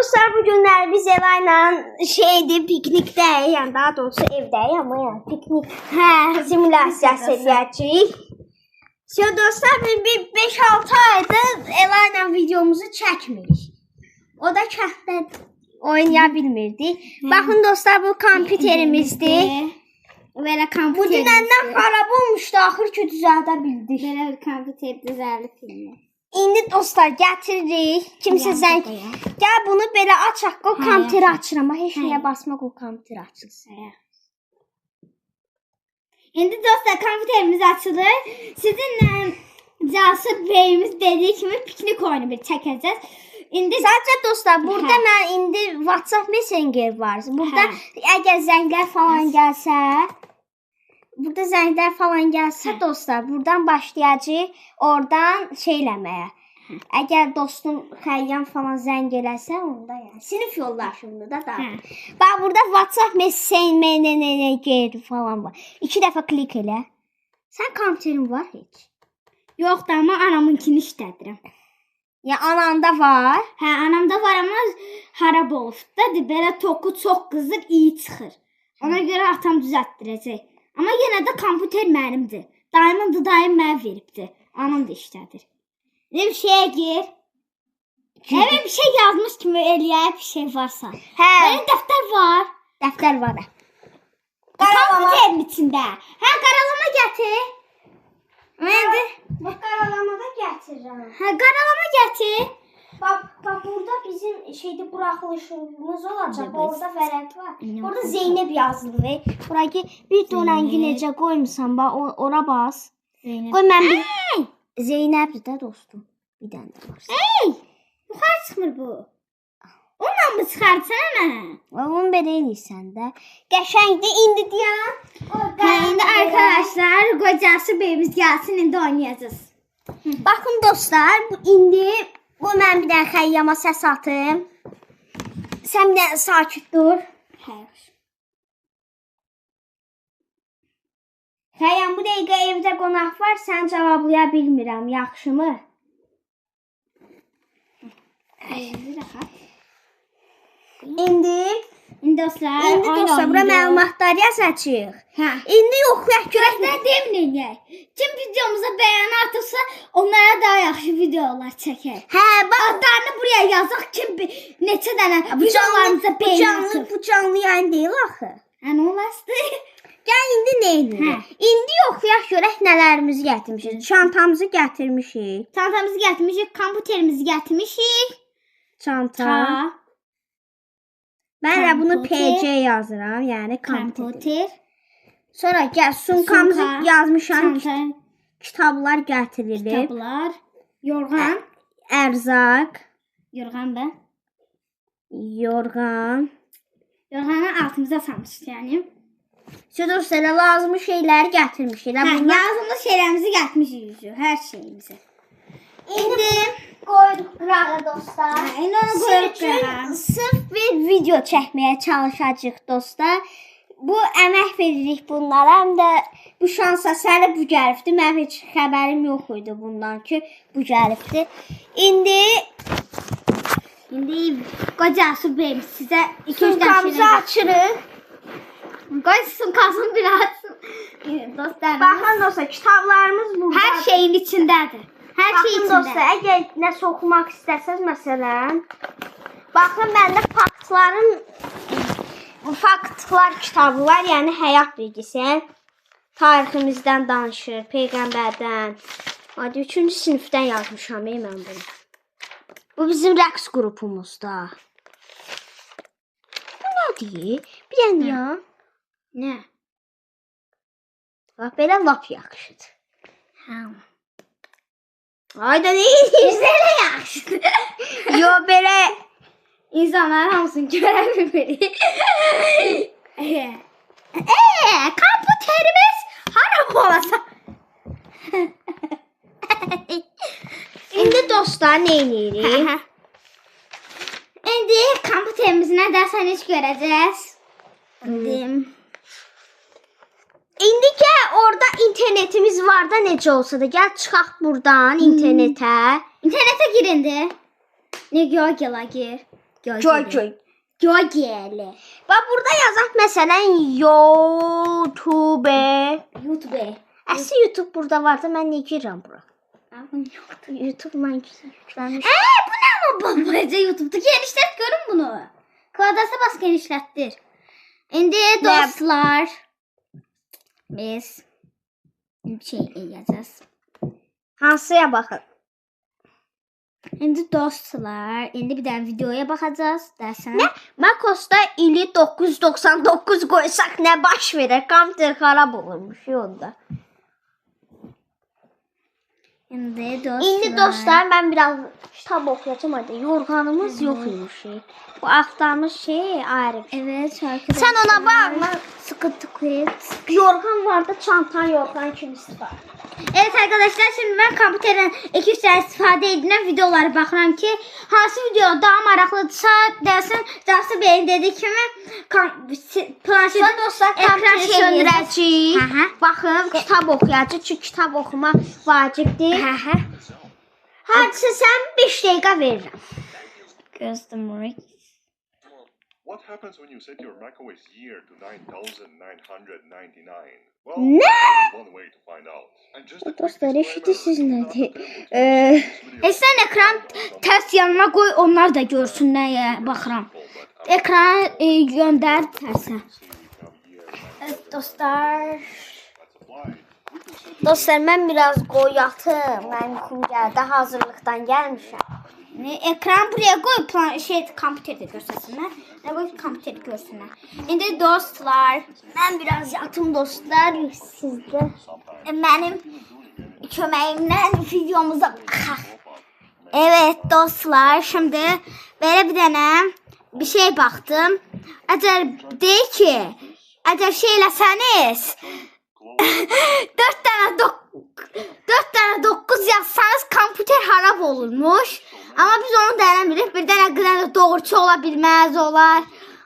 dostlar, bu günler biz Ela'yla piknikte, yani daha doğrusu evde ama yani piknik simülasiyası edəcəyik. Dostlar, bir 5-6 aydır Ela'yla videomuzu çəkmirik. O da kənddə oynaya bilmirdi. Baxın dostlar, bu kompüterimizdir. Bu dünəndən xarab olmuşdu, axır ki düzəldə bildik. Belə bir kompüter düzəldi filmi. İndi dostlar gətiririk. Kimsə zəng. Gəl bunu belə açaq. O kompüteri açıram. Heç nəyə basmaq, o kompüter açılsın. İndi dostlar kompüterimiz açılır. Sizinlə Casur beyimiz dediyi kimi piknik oyunu bir çəkəcəz. İndi sadəcə dostlar, burada mən indi WhatsApp Messenger var. Burada əgər zənglər falan gəlsə, dostlar, buradan başlayacağıq oradan eləməyə. Əgər dostum Xəyyam falan zəng eləsə, onda yəni sinif yoldaşımdır da. Bax, burada WhatsApp Messenger falan var. 2 dəfə klik elə. Sən kompüterin var heç? Yoxdur, amma anamınkini işlədirəm. Ya ananda var? Hə, anamda var, amma harab olub da. Belə toku çox qızır, iyi çıxır. Ona görə atam düzəltdirəcək. Amma yenə də kompüter mənimdir. Dayımın dayım mənə veribdir. Anam da işlədir. Bir şeyə gir. Evet, bir şey yazmış kimi eləyək, bir şey varsa. Hə. Mənim dəftər var. Dəftər var. Kompüterin içində. Hə, qaralama gətir. Məndə bax, qaralama da gətirirəm. Hə, qaralama gətir. Bax, burada bizim buraxılışımız olacaq. Orada vərəq var. Orada Zeynəb yazılır. Buraya bir dönəngi necə qoymuşsan, bax, ora bas. Qoy mən bir... Zeynəbdir də dostum. Bir dənə də var. Ey! Yuxarı çıxmır bu. Onunla mı çıxarsan mənə? Onu belə eləyirsən də. Qəşəngdir, indi deyəm. İndi arkadaşlar, Casur beyimiz gəlsin, indi oynayacağız. Baxın dostlar, indi mən bir dənə Xəyyama səs atım. Sən bir dənə sakit dur. Xəyyam, bu dəqiqə evdə qonaq var, sən cavablaya bilmirəm, yaxşımı? İndi dostlar, bura məlumatlar yazacağıq. İndi yoxlayaq görək nə deməyək. Kim videomuza bəyəni atırsa, onlara daha yaxşı videolar çəkək. Hə, bax, adlarını buraya yazaq, kim neçə dənə videolarımıza bəyəni atır. Bu canlı yayın deyil axı. Nə olasdı? Gəl indi nə edirik? İndi yoxlayaq görək nələrimizi gətirmişik. Çantamızı gətirmişik. Kompüterimizi gətirmişik. Çanta. Mən də bunu PC yazıram, yəni kompüter. Sonra gəl sumkamızı yazmışam. Kitablar gətirilib. Kitablar. Yorğan. Ərzaq. Yorğan da. Yorğan. Yorğanı altımıza salmışıq yəni. Dostlar, lazımlı şeyləri gətirmişik. Lazımlı şeylərimizi gətirmişik. Hər şeyimizi. İndi qoyduq qırağa dostlar. Sırf bir video çəkməyə çalışacağıq dostlar. Bu əmək veririk bunlara. Həm də bu şansa səni bu gəlibdir. Mənim heç xəbərim yox idi bundan ki bu gəlibdir. İndi Casur beyimiz sizə 2-3 sumkamızı açırıq. Qoy sumkasını bir açsın. Baxın dostlar, kitablarımız burada. Hər şeyin içindədir. Hər şey içində. Baxın dostlar, əgər nəsə oxumaq istəsəz məsələn. Baxın, məndə faktlar kitabı var, yəni həyat bilgisi. Tariximizdən danışır, Peyğəmbərdən. 3-cü sinifdən yazmışam mən bunu. Bu bizim rəqs qrupumuzda. Bu nədir? Bir dənə ya. Nə? Bax, belə lap yaxşıdır. Ayda nə edirsən yaxşıdır? Yo, belə insanlar hamısını görə bilmirik. Kompüterimiz harap olasa. İndi dostlar, nə edirik? İndi kompüterimizi nə dərsən heç görəcəz. İndi gəl, orada internetimiz var da necə olsa da. Gəl, çıxaq buradan internetə. İnternetə gir indi. Ne gir? Göy. Gogeli. Bax burada yazaq məsələn YouTube. YouTube. Əsli YouTube burada vardı. Mən niyə girirəm bura? YouTube mən yükləmiş. Bu ne ama babaca YouTube'da genişlet görün bunu. Kvadrata bas genişlettir. Şimdi dostlar. Biz bir şey yazacağız. Hansıya baxın? Şimdi dostlar. Şimdi bir tane videoya bakacağız dersen. Nə? Macos'da ili 999 qoysaq nə baş verər? Kompüter xarab olurmuş yolda. Şimdi dostlar. İndi dostlar mən biraz kitab oxuyacağım hadi. Yorğanımız yox imiş. Bu axtarmış şey ayrı. Evet arkadaşlar. Sen ona bakma. Sıkıntı quit. Yorğan vardı, çantan yorğan kimi istifadə. Evet arkadaşlar şimdi ben kompüterden 2-3 tane istifade edilen videolara bakıram ki hansı video daha maraqlıdırsa dersin Cansız Bey'in dediği kimi planşet Sonra dostlar kompüteri söndürəcəyik. Baxın, kitab oxuyacağıq. Çünki kitab oxumaq vacibdir. Hadisə sən 5 dəqiqə verirəm. Gözləmürük. What happens when you set your macOS year to 9999? Well, Ne? there's only one way to find out. And just a quick Dostlar, disclaimer, eşidirsiniz we do nədir? not attempt to this Sen ekran ters yanına koy onlar da görsün neye bakıram. Ekranı gönder terse. Evet dostlar. Dostlar, mən biraz qoyatım. Mən yuxum gəldi, hazırlıqdan gəlmişəm. Ekran buraya koy kompüterde görsünler. Ne koy kompüterde görsünler. Şimdi dostlar. Mən biraz yatım dostlar, sizdə. Benim köməyimlə videomuza baxaq. Evet dostlar şimdi böyle bir tane bir şey baktım. Eğer değil ki eğer şey eləsəniz 4 tane 9 yazsanız kompüter harap olurmuş. Ama biz onu denemirik. Bir tane kadar doğruçu olabilmez olar.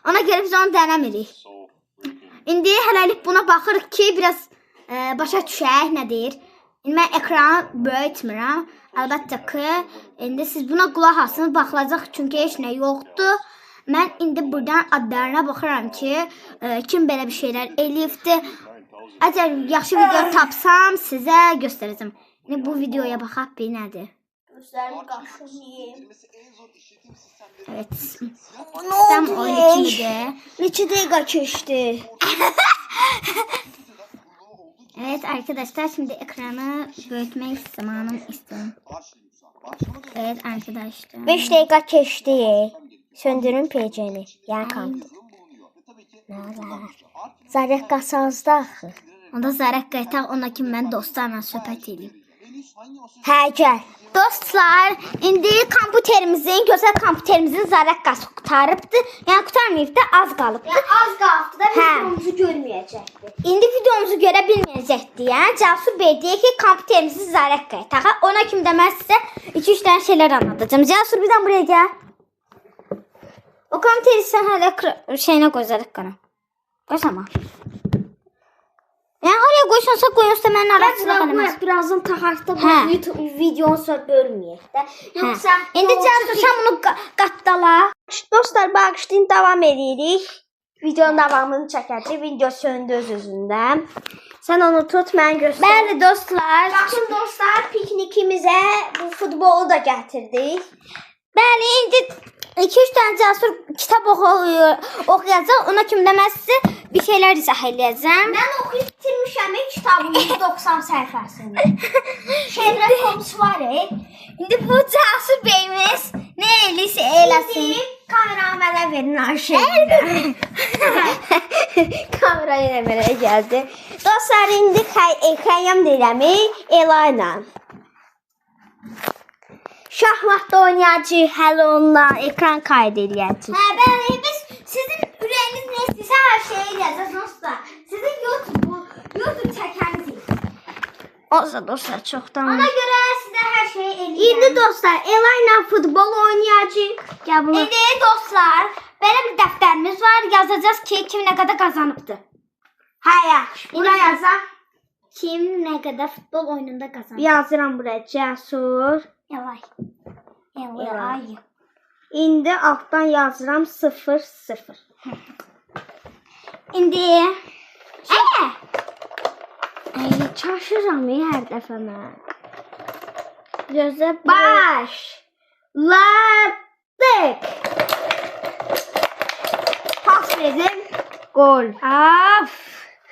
Ona göre biz onu denemirik. İndi hələlik buna baxırıq ki biraz başa düşək nədir. İndi mən ekranı böyütmürəm. Əlbəttə ki, indi siz buna qulaq asın, baxılacaq çünki heç nə yoxdur. Mən indi buradan adlarına baxıram ki, kim belə bir şeylər eləyibdi. Əgər yaxşı video tapsam sizə göstərəcəm. İndi bu videoya baxaq bir nədir. Gözlərimi qaşıyım. Evet. Nə Tam oldu? 12'de. Neçə dəqiqə keçdi? Evet arkadaşlar şimdi ekranı büyütmek zamanım istiyorum. Evet arkadaşlar. 5 dəqiqə keçdi. Söndürün pecəni. Yəni kompüter. Nə var? Zarək qasanızda axı. Onda zarək qaytaq ona ki mən dostlarla söhbət edeyim. Hə, gəl. Dostlar, indi kompüterimizin, gözəl kompüterimizin zarək qası qutarıbdı. Yəni qutarmayıbdı, az qalıbdı. Az qaldı da Hə. videomuzu görməyəcəkdi. İndi videomuzu görə bilməyəcəkdi. Yəni Cansız Bey deyir ki, kompüterimizi zarək qaytaq. Ona kimi də mən sizə 2-3 dənə şeylər anlatacağım. Cansız birdən buraya gəl. O kompüteri sən hələ şeyinə qoy zarək qana. Qoysama. Yəni oraya qoysansa qoyunsa mənim araçılıq eləməz. Birazdan taxarda Hə. bu videonu sonra bölməyək də. Yoxsa İndi Cansız sən bunu qatdala. dostlar, bağışlayın, davam edirik. Videonun davamını çəkəcək. Video söndü öz-özündən. Sən onu tut, mən göstər. Bəli dostlar. Baxın dostlar, piknikimizə bu futbolu da gətirdik. Bəli, indi 2-3 dənə cəsur kitab oxuyacaq. Ona kimi də mən sizə bir şeylər izah eləyəcəm. Mən oxuyub bitirmişəm kitabımın 90 səhifəsini. Şehrət konusu var. İndi bu Cansız Beyimiz nə eləyirsə eləsin. Şimdi kamerayı mənə verin Ayşe. Kamerayı da mənə gəldi. Dostlar, indi xəyyam deyirəm, Elayla. Şahmatda oynayacağıq, hələ onunla ekran kaydı eləyəcəyik. Hə, bəli, biz sizin ürəyiniz nə istəyirsə hər şeyi eləyəcəz dostlar. Sizin YouTube çəkəniz. Olsa dostlar, çoxdan. Ona görə sizə hər şeyi eləyəcəm. İndi dostlar, Elayla futbol oynayacağıq. Gəl bunu. İndi dostlar, belə bir dəftərimiz var. Yazacağız ki, kim nə qədər qazanıbdı. Hə, yaxşı. Bura yazaq. Kim nə qədər futbol oyununda qazanıb. Yazıram buraya, Cəsur. Elay. Elay. İndi altdan yazıram 0 0. İndi Çaşıram hər dəfə mən. Gözə başladık. Pas verdim. Gol. Af.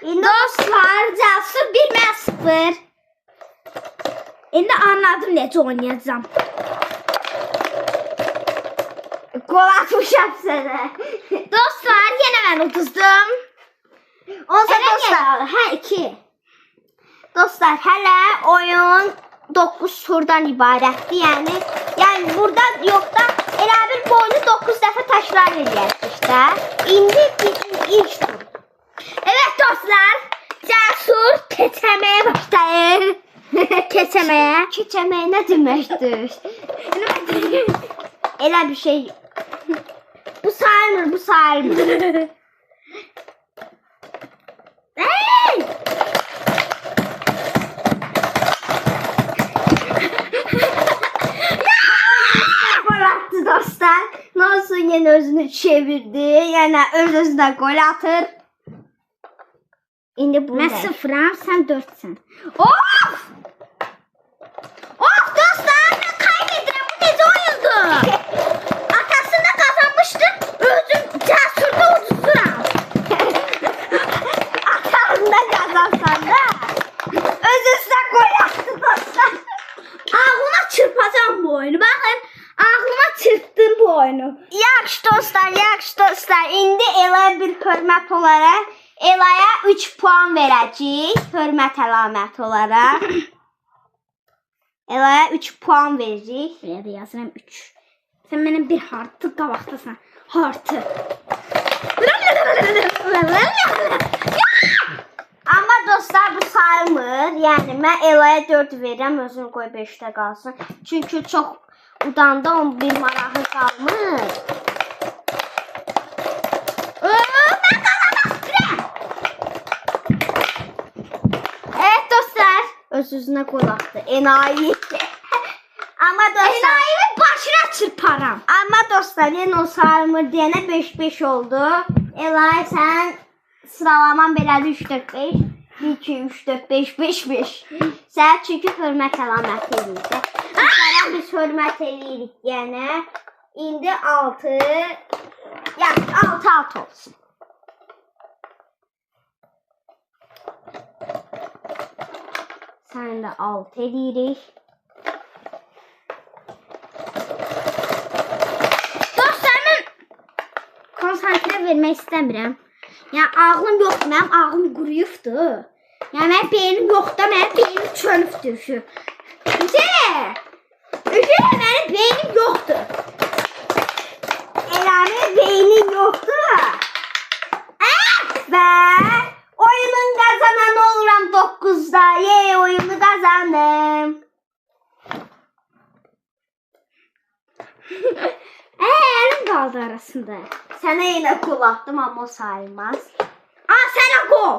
İndi Dostlar, Cəsur 1 mən 0. İndi anladım necə oynayacağam. gol atmışam sənə. Dostlar, yenə mən uduzdum. Onsa dostlar, Hə, 2. dostlar hələ oyun 9 turdan ibarətdir. Yəni burada yox da elə bir boynu 9 dəfə təkrar edəcəyik də. İndi ilk tur. Evet dostlar, Cəsur keçəməyə başlayır. Keçəməyə. Keçəmək nə deməkdir? Elə bir şey. Bu sayılmır, bu sayılmır. Hey! Gol attı dostlar. Nasıl yine özünü çevirdi. Yani öz-özünə gol atır. İndi bu Mən nə? 0-am, sən 4-sən. Of! Of dostlar, mən kaybedirəm. Bu necə oyundur? Atasını kazanmışdı. Özüm Cəsurda uduzuram. Atanında kazansan da öz-özünə gol attı dostlar. Ağlıma çırpacağım bu oyunu. Bakın, ağlıma çırptın bu oyunu. Yaxşı dostlar, yaxşı dostlar. İndi elə bir hörmət olaraq Elaya 3 puan verəcəyik. Hörmət əlaməti olaraq. Elaya 3 puan verəcəyik. Buraya da yazıram 3. Sen benim bir hartı qabaqdasan. Hartı. Amma dostlar bu sayılmır. Yəni mən Elaya 4 verirəm, özüm qoy 5-də qalsın. Çünki çox udanda 11 marağı qalmır. Evet dostlar. Öz-özünə qol atdı. Enayi. Amma dostlar, Enayimin başına çırparam. amma dostlar, yenə o sayılmır deyənə 5-5 oldu. Elay sən sıralaman belədir 3-4-5. 1-2-3-4-5-5-5. Sən çünki hörmət əlaməti eləyirdi. Sonra biz hörmət eləyirik yəni. İndi 6. Yəni 6-6 olsun. Sən də 6 eləyirik. Dostlar mən konsantre vermək istəmirəm. Yəni ağlım yoxdur, mənim ağlım quruyubdur. Yəni mənim beynim yoxdur, mənim beynim çönübdür şu. Mənim beynim yoxdur. Eləmi beynin yoxdur. Və oyunun qazananı oluram 9-da. Oyunu qazandım. Əlim qaldı arasında. Sənə yenə qol atdım, amma o sayılmaz. Sənə qol.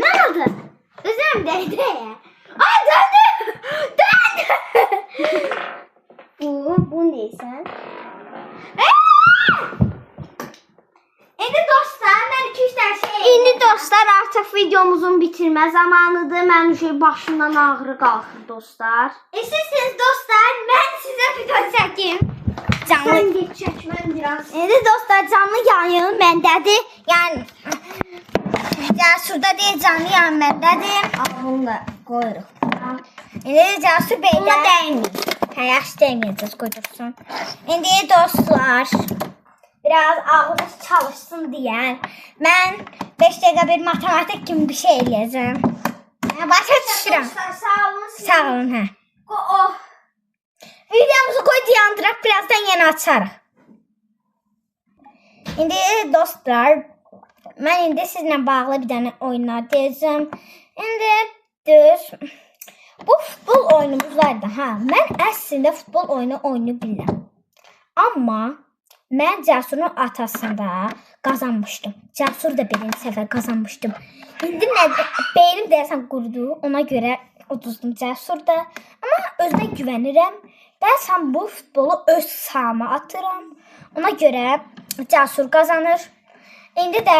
Nə oldu? Üzüm dəydi. Döndü. Döndü. Bu neysən? İndi dostlar, mən 2-3 dənə şey İndi dostlar artıq videomuzun bitirmə zamanıdır. Mənim şey başımdan ağrı qalxır dostlar. İstəyirsiniz dostlar, mən sizə video çəkim. Canlı. çəkməm biraz. İndi dostlar canlı yayın məndədir. Yəni Cəsurda deyil, canlı yan məndədir. bunu da qoyuruq. İndi Cəsur beydə. Buna dəymir. Yaxşı dəyməyəcəz, qoydursun. İndi dostlar, biraz ağlınız çalışsın deyən, mən 5 dəqiqə bir matematik kimi bir şey eləyəcəm. Başa düşürəm. Sağ olun. Sağ olun, hə. Oh. Videomuzu qoy dayandıraq, birazdan yenə açarıq. İndi dostlar, mən indi sizlə bağlı bir dənə oyunlar deyəcəm. İndi düz bu futbol oyunumuz vardı, hə. Mən əslində futbol oyunu oynaya bilirəm. Amma mən Cəsurun atasında qazanmışdım. Cəsur da birinci səfər qazanmışdım. İndi nə beynim deyəsən qurudu, ona görə uduzdum Cəsurda. Amma özümə güvənirəm. Deyəsən bu futbolu öz sahama atıram. Ona görə Cəsur qazanır. İndi də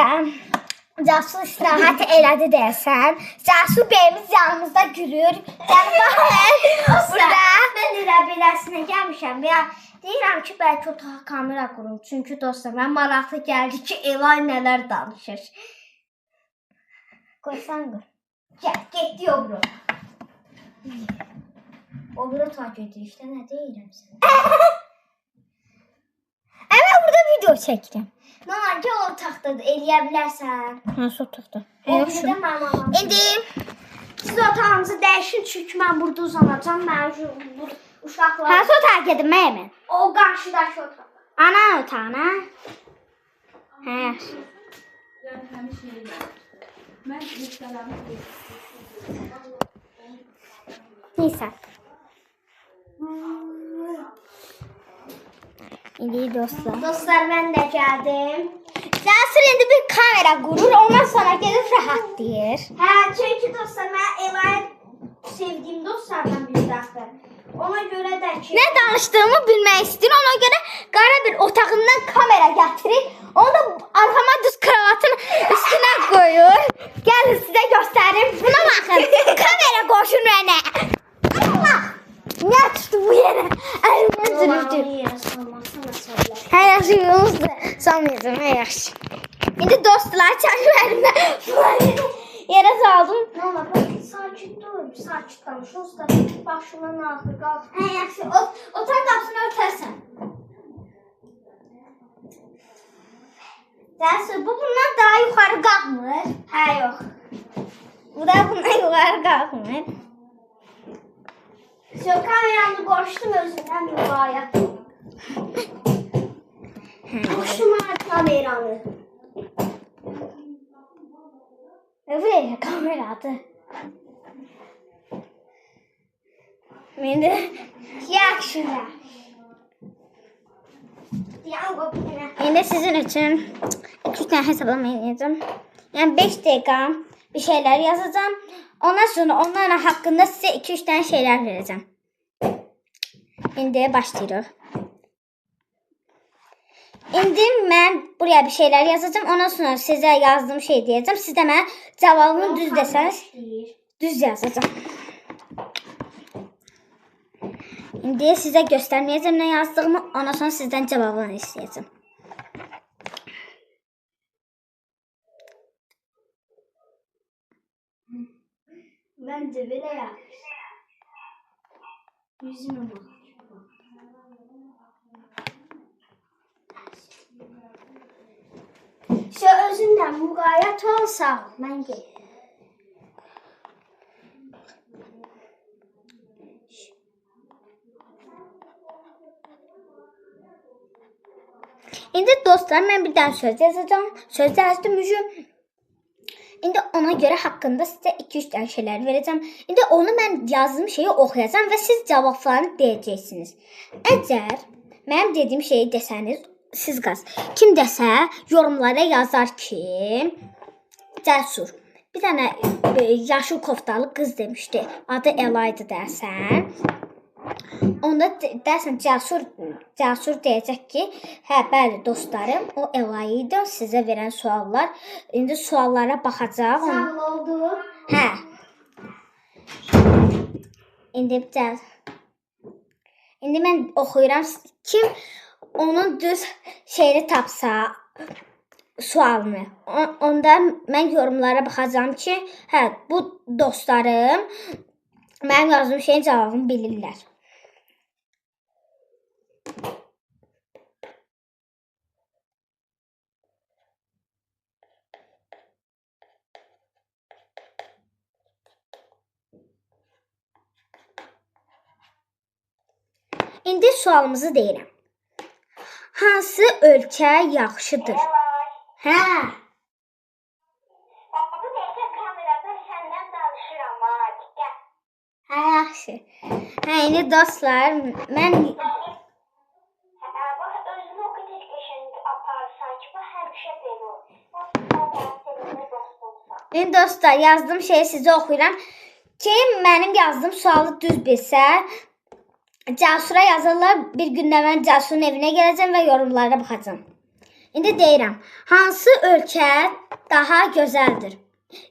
Cəsur istirahət elədi deyəsən. Cəsur bəyimiz yanımızda gülür. Burada mən elə beləsinə gəlmişəm. Ya deyirəm ki, bəlkə otağa kamera qurum. Çünki dostlar, mən maraqlı gəldi ki, Elay nələr danışır. Qoysan qır. Gəl, getdi o bura. O bura ta gedir işte, nə deyirəm sən? Əmə burada video çəkirəm. Nana, gəl o taxtadır, eləyə bilərsən. Hansı otaqda? O biri də mənim anam. İndi Siz otağınızı dəyişin, çünki mən burada uzanacam. Mən uşaqlar... hansı otağa gedim mən? O qarşıdakı otaq. Ana otağına. Hə. Neyse. İndi dostlar. Dostlar, mən də gəldim. Cəsur indi bir kamera qurur, ondan sonra gedib rahat deyir. Hə, çünki dostlar, mən Ela'yı sevdiyim dostlardan biridir. Ona görə də ki... Nə danışdığımı bilmək istəyir, ona görə qara bir otağından kamera gətirir. Onu da arxama düz kravatın üstünə qoyur. Gəlin sizə göstərim. Buna baxın. Kamera qoşun mənə. Allah! Nə tutdu bu yerə? Əlimdən zürürdü. yerə salmasın məsələ. Hər yaxşı yolunuzdur. Salmayacağım, hər yaxşı. İndi dostlar, çəkib əlimdən yerə saldım. Nana, bak, sakit dur. Sakit danış. Usta, başına naxır, qalx. Hər yaxşı. Otaq qapısını örtərsən. Cəsur, bu bundan daha yuxarı qalxmır. Hə, yox. Bu da bundan yuxarı qalxmır. Şu kameranı qoşdum özündən müğayət. Qoşdum kameranı. Buraya kameradır. İndi Yaxşı. Deyən qopuna. İndi sizin üçün 2-3 dənə hesablama edəcəm. Yəni 5 dəqiqə bir şeylər yazacağam. Ondan sonra onların haqqında sizə 2-3 dənə şeylər verəcəm. İndi başlayırıq. İndi mən buraya bir şeylər yazacağam. Ondan sonra sizə yazdığım şey deyəcəm. Siz də mənə cavabını düz desəniz, düz yazacağam. İndi sizə göstərməyəcəm nə yazdığımı. Ondan sonra sizdən cavabını istəyəcəm. Məncə belə yaxşı. Yüzümə bax. Şu özündən müğayət olsa, mən gedim. İndi dostlar, mən bir dənə söz yazacağam. Söz yazdım üzüm. İndi ona görə haqqında sizə 2-3 dənə şeylər verəcəm. İndi onu mən yazdığım şeyi oxuyacağam və siz cavablarını deyəcəksiniz. Əgər mənim dediyim şeyi desəniz, siz qaz. Kim desə, yorumlara yazar ki, Cəsur. Bir dənə yaşıl koftalı qız demişdi. Adı Elaydı dersən. Onda dersən Cəsur deyəcək ki, hə, bəli dostlarım, o Elay idi. Sizə verən suallar. İndi suallara baxacaq. Sağ oldu. Hə. İndi mən oxuyuram. Kim onun düz şeyini tapsa, sualını. Onda mən yorumlara baxacağam ki, hə, bu dostlarım mənim yazdığım şeyin cavabını bilirlər. İndi sualımızı deyirəm. Hansı ölkə yaxşıdır? Hə. Bu dəqiqə kamerada səndən danışıram ha, diqqət. Hə, yaxşı. Hə, indi dostlar, mən Bax, özünü o qədər qəşəng aparırsan ki, bu həmişə belə olur. İndi dostlar, yazdığım şeyi sizə oxuyuram. Kim mənim yazdığım sualı düz bilsə, Cəsura yazırlar. Bir gündə mən Cəsurun evinə gələcəm və yorumlara baxacağam. İndi deyirəm, hansı ölkə daha gözəldir?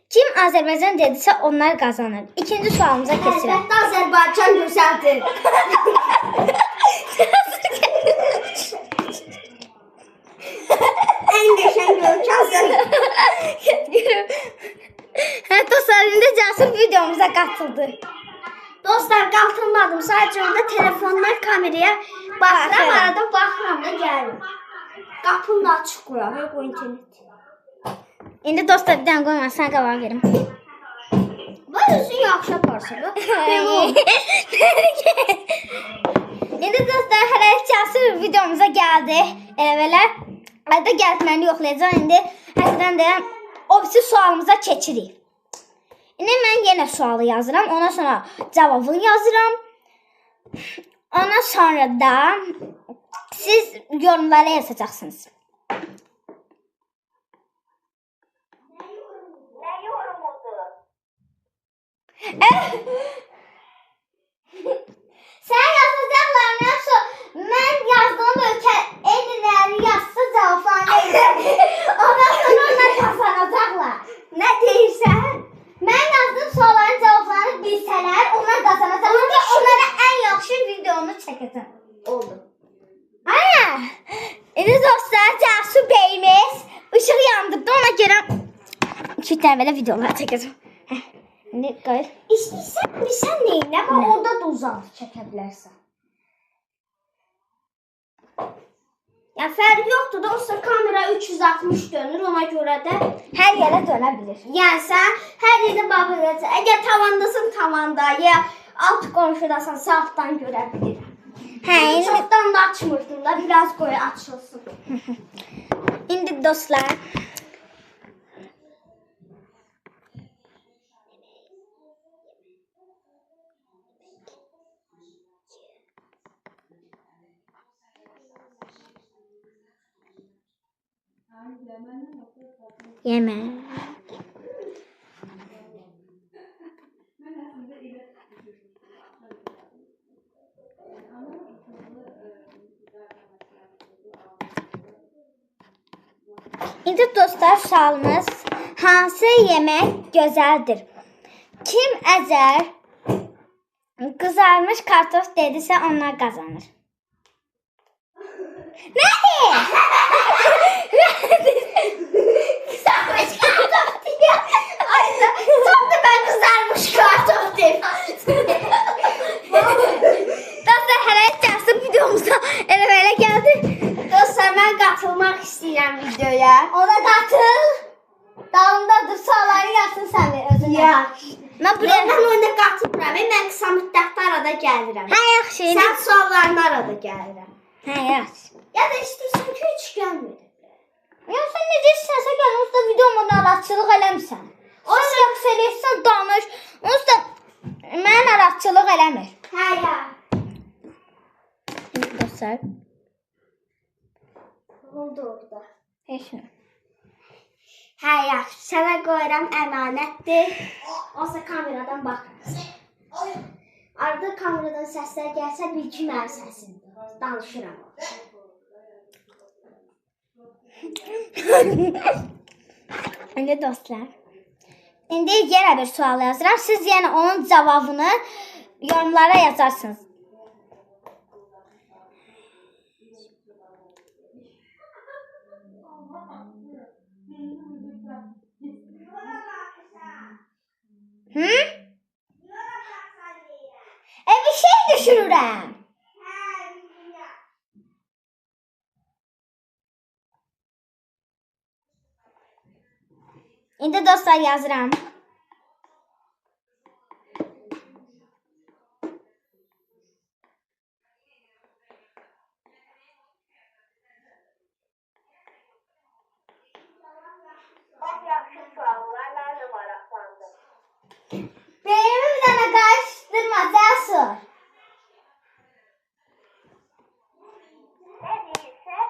Kim Azərbaycan dedisə onlar qazanır. İkinci sualımıza keçirəm. Əlbəttə Azərbaycan gözəldir. En geçen görkəmdir. Dostlar, indi Cəsur videomuza qatıldı. Dostlar qatılmadım. Sadəcə orada telefondan kameraya baxıram, arada baxıram da gəlir. Qapını da açıq qoyaq, bu internet. İndi dostlar, bir dənə qoyma, sən qabağa verim. Bu özün yaxşı aparsın. İndi dostlar, hələ Cəsur videomuza gəldi. Elə arada gəlib məni yoxlayacaq. İndi həqiqətən də o birisi sualımıza keçirik. İndi mən yenə sualı yazıram. Ondan sonra cavabını yazıram. Ondan sonra da siz yorumlara yazacaqsınız. Nə yorumudur? Sən yazacaqlar, mən yazdığım ölkə eyniləri yazsa cavablarını ondan sonra onlar kazanacaqlar. Nə deyirsən? Mən yazdığım sualların cavablarını bilsələr, onlar qazanacaqlar. Çünki onlara ən yaxşı videonu çəkəcəm. Oldu. Aynen. İndi dostlar, Cəsur beyimiz ışığı yandırdı. Ona görə 2 dənə belə videolar çəkəcəm. İndi qoy. İstəyirsən bilsən neyinə? Bax orada da uzanıb çəkə bilərsən. Ya fərq yoxdur da, olsa kamera 360 dönür, ona görə də Hər yerə dönə bilir. yəni sən hər yerdə baxacaqsan. Əgər tavandasın tavanda, ya alt qonşudasan altdan görə bilirəm. Hə, indi, Çoxdan da açmırdım da, biraz qoy açılsın. indi dostlar. Yemek. İndi dostlar, sualımız hansı yemek gözəldir? Kim əgər kızarmış kartof dedisə onlar kazanır. Nədir? Kızarmış kartof diyor. Aynen. Tam da ben kızarmış kartof diyorum. Dostlar, hələ Cəsur videomuzda elə belə gəldi. Dostlar, mən qatılmaq istəyirəm videoya. Ona qatıl. Dalındadır, sualları yazsın sən ver özünə. Yaxşı. Mən buraya... Mən oyuna qatılmıram. Mən qısa müddətdə arada gəlirəm. Hə, yaxşı. Sən suallarına arada gəlirəm. Hə, yaxşı. Ya da istəyirsən ki, heç gəlmir. Ya sən necə istəsə gəl, onsuz da videomu narahatçılıq eləmirsən. O yaxşı eləyirsən, danış. Onsuz da mənə narahatçılıq eləmir. Hə, ya. Dostlar. Oldu orada. Heç nə. Hə, yaxşı. Sənə qoyuram, əmanətdir. Olsa kameradan baxırız. Arada kameradan səslər gəlsə, bil ki, mənim səsimdir. Danışıram. İndi dostlar. İndi yenə bir sual yazıram. Siz yenə onun cavabını yorumlara yazarsınız. Hı? Bir şey düşünürəm. İndi dostlar yazıram. Beynimi bir dənə qarışdırma, Cəsur. Nə deyirsən?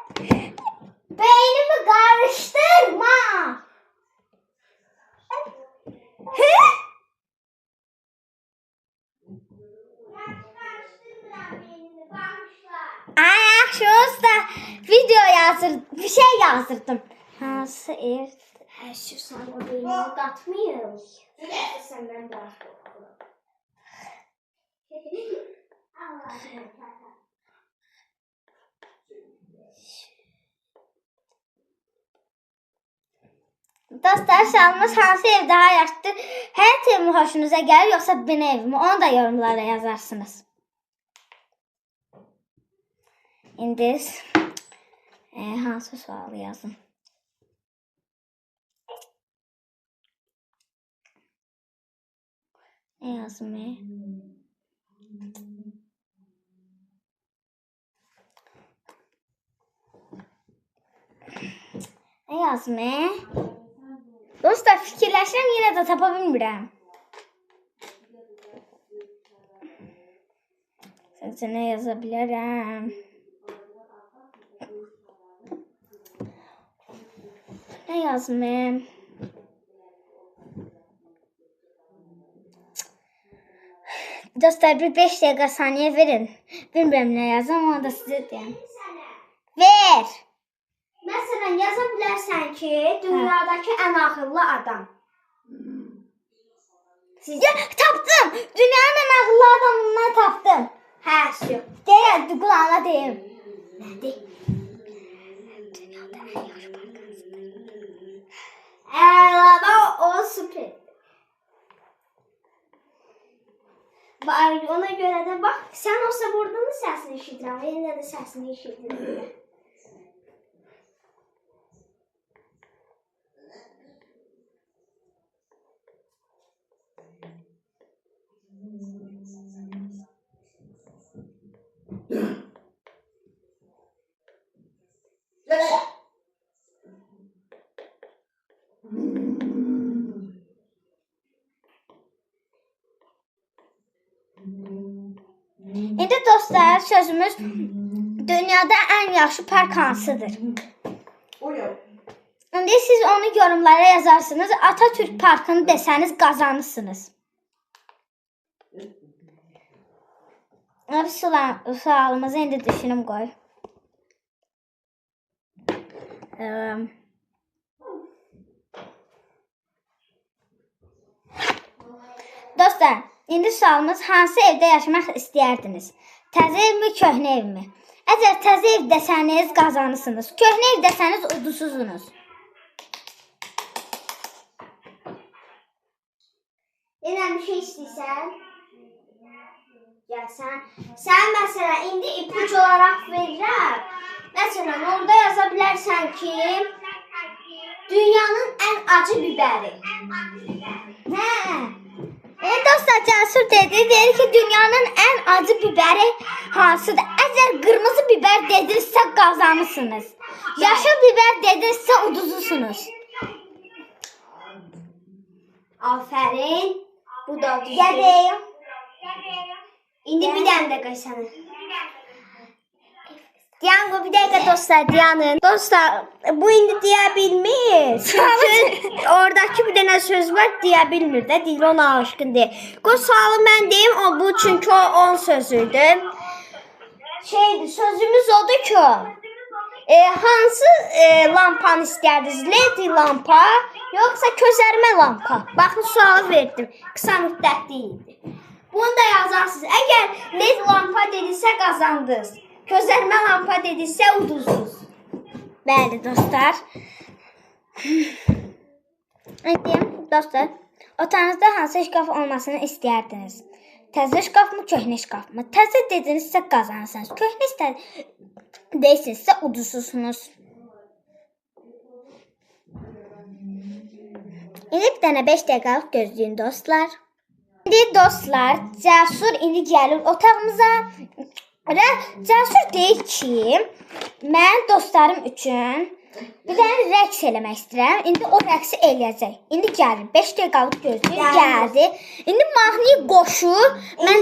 Beynimi qarışdırma. Hı? Karıştırmıram beynimi. Dostlar, video bir şey yazdırdım. Hansı ev? Hər şey sana beynini qatmayır. Səndən daha qorxuram. Dostlar, şalımız hansı ev daha yaşlıdır? Həyat evimi hoşunuza gəlir, yoxsa benim evimi? Onu da yorumlara yazarsınız. İndi hansı sualı yazın? Ne yazım? Ne yazım? Dostlar, fikirləşirəm, yenə də tapa bilmirəm. Sizə nə yaza bilərəm? Ne yazım? Dostlar, bir 5 dəqiqə saniyə verin. Bilmirəm nə yazım, onu da sizə deyəm. Ver! Məsələn, yaza bilərsən ki, dünyadakı ən ağıllı adam. Ya, tapdım! Dünyanın ən ağıllı adamından tapdım. Hə, şu. Deyəm, qulağına deyim. Nədir? Dünyada ən yaxşı parkansıdır. Əla, o süper. Ona görə də bax, sən olsa buradan da səsini eşidirəm, yenə də səsini eşidirəm. İndi dostlar, sözümüz dünyada ən yaxşı park hansıdır? İndi siz onu yorumlara yazarsınız. Atatürk Parkını desəniz qazanırsınız. Sualımızı indi düşünüm qoy. Dostlar, indi sualımız hansı evdə yaşamaq istəyərdiniz? Təzə evmi, köhnə evmi? Əgər təzə ev desəniz qazanırsınız. Köhnə ev desəniz udusuzsunuz. Yenə bir şey istəyirsən? Gəlsən. Sən məsələn, indi ipucu olaraq verirəm. Məsələn, orada yaza bilərsən ki, dünyanın ən acı bibəri. Hə. Dostlar, Cəsur deyir ki, dünyanın ən acı bibəri hansıdır? Əgər qırmızı biber dedinizsə qazanırsınız. Yaşıl biber dedinizsə uduzursunuz. Afərin. Bu da düzdür. Gələyim. İndi bir dənə də qaysana. Diyango, bir dəqiqə dostlar, dayanın. Dostlar, bu indi deyə bilmir. Çünki oradakı bir dənə söz var, deyə bilmir də, deyil ona aşkın deyil. Qoy sualı mən deyim, bu çünki o 10 sözüdür. Sözümüz odur ki, hansı lampanı istərdiniz? LED lampa, yoxsa közərmə lampa? Baxın, sualı verdim. Qısa müddətli idi. Bunu da yazarsınız. Əgər LED lampa dedinizsə qazandınız. Közərmə lampa dedinizsə uduzdunuz. Bəli dostlar. Dostlar, otağınızda hansı şkaf olmasını istərdiniz? Təzə şkaf mı, köhnə şkaf mı? Təzə dedinizsə qazanırsınız. Köhnə deyilsinizsə uduzursunuz. İndi bir dənə 5 dəqiqəlik gözləyin dostlar. İndi dostlar, Cəsur indi gəlir otağımıza. Və Cəsur deyir ki, mən dostlarım üçün bir dənə rəqs eləmək istəyirəm. İndi o rəqsi eləyəcək. İndi gəlir. 5 dəqiqəlik gözləyir. Gəldi. İndi mahnı qoşur. Mən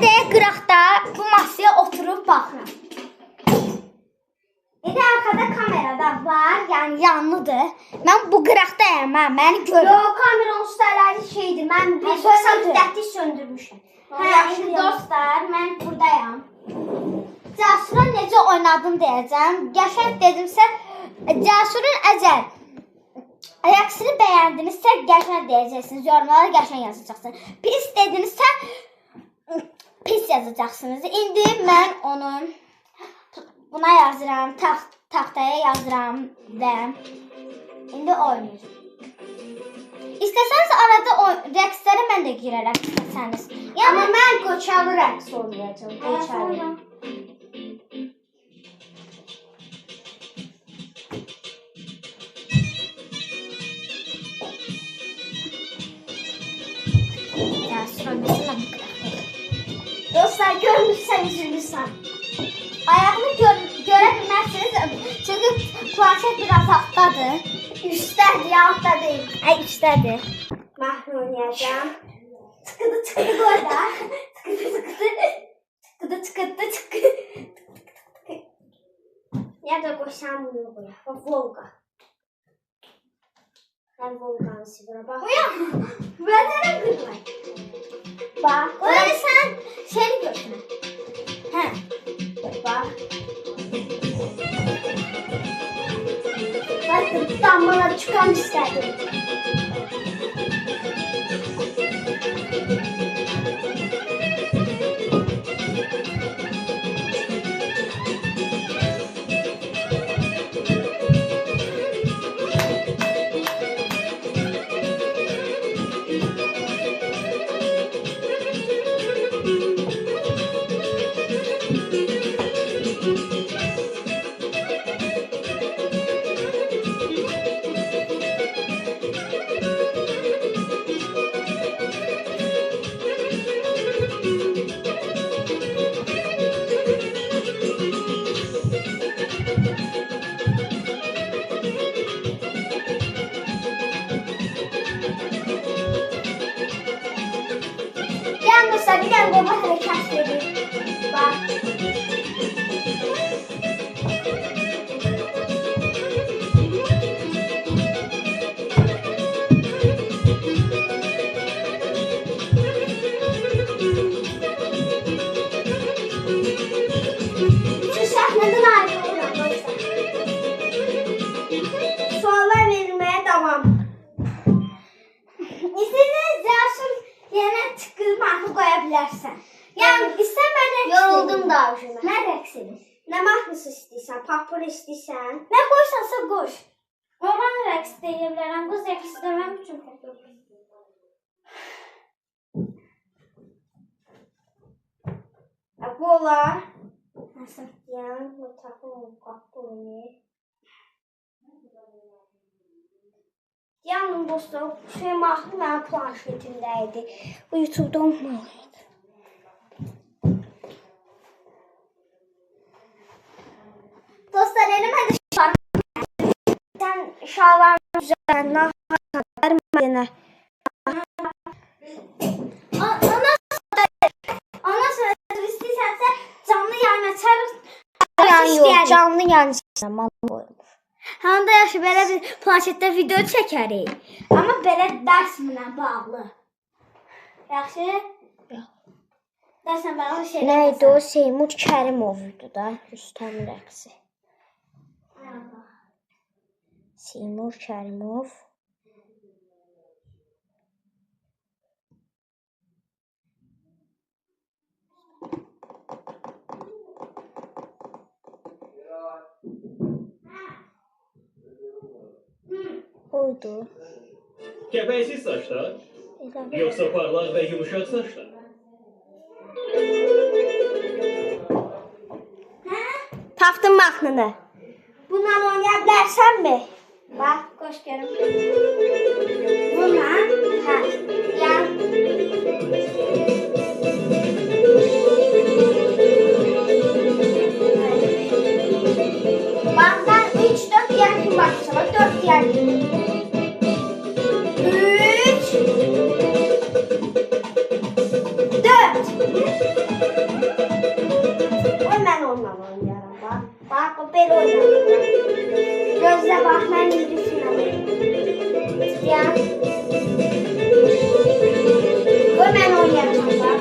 də qıraqda bu masaya oturub baxıram. İndi arxada kamera da var. Yəni yanlıdır. Mən bu qıraqdayım. Məni görür. Yox, kameranın üstələri şeydir. Mən bir qısa müddətli söndürmüşəm. Hə, dostlar, mən buradayam. Cəsura necə oynadım deyəcəm. Qəşəng dedimsə, Cəsurun əgər reaksiyonu bəyəndinizsə, qəşəng deyəcəksiniz. Yorumlara qəşəng yazacaqsınız. Pis dedinizsə, pis yazacaqsınız. İndi mən onun buna yazıram, taxtaya yazıram və indi oynayacağım. İstəsəniz arada rəqslərə mən də girərəm istəsəniz. Amma mən qoçalı rəqs oynayacağım. Qoçalı. Dostlar görmüşsən üzülürsən. Ayağını görə bilməzsiniz. Çünki planşet biraz altdadır. Üstədir, altda deyil. Ay üstədir. Mahnı oynayacağım. Çıkıdı koy da. Çıkıdı. Ya da qoşam bunu qoya. Bax, Volga. Mən Volganı sevirəm. Bax. Ben nereye kırmayayım? Bax. Öyle sen seni götürme. He. Bax. Bakın, damlalar çıkan istədim. Dostlar, bir dənə qolma hərəkət edin. Bax. Şu səhnədən ayrılıram dostlar. Suallar verilməyə davam. İstediğiniz Cəsur yenə çıkıp mahnı koyabilirsin. Yani istəmən rəqs Yoruldum da uşuna. Nə rəqsini? Nə mahnısı istəyirsən? Papur istəyirsən? Nə qoysansa qoş. Oran rəqs deyə bilərəm. Qız rəqs deməm üçün papur. Bu olar. Nasıl? Yəni, bu tapım qapını. Yanım dostlar, şey mahnı mənim planşetimdə idi. Bu YouTube'da olmalıydı. Dostlar elimə də Sən şalvarın üzərindən haqqalarım mənə. Ondan sonra istəyirsənsə canlı yayın açarıq. Yəni yox, canlı yəni mən qoyum. Həm də yaxşı belə bir planşetdə video çəkərik. Amma belə dərslə bağlı. Yaxşı? Yox. Dərslə bağlı şey. Nə idi o? Seymur Kərimov'du da, Rüstəm rəqsi. Seymur Kərimov. Oydu. Kəpəksiz saçlar, Elə yoxsa parlaq və yumuşaq saçlar? Tapdım mahnını. Bundan oynaya bilərsənmi? Bax, qoş görüm. Bununla, hə, Bax, mən 3-4 deyən kimi başlayacağım. 4 deyən kimi. 3 4 Oy, mən onunla oynayaram. Bax, o belə oynayalım. Gözlə, bax, mən İngilizcə deyəm. Oy, mən oynayacağım, bax.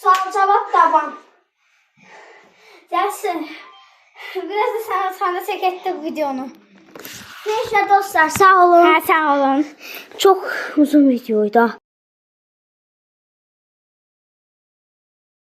Sual cevap davam. Gəlsin. Biraz da sana çək etdik videonu. Neyse dostlar, sağ olun. Hə, sağ olun. Çok uzun videoydu.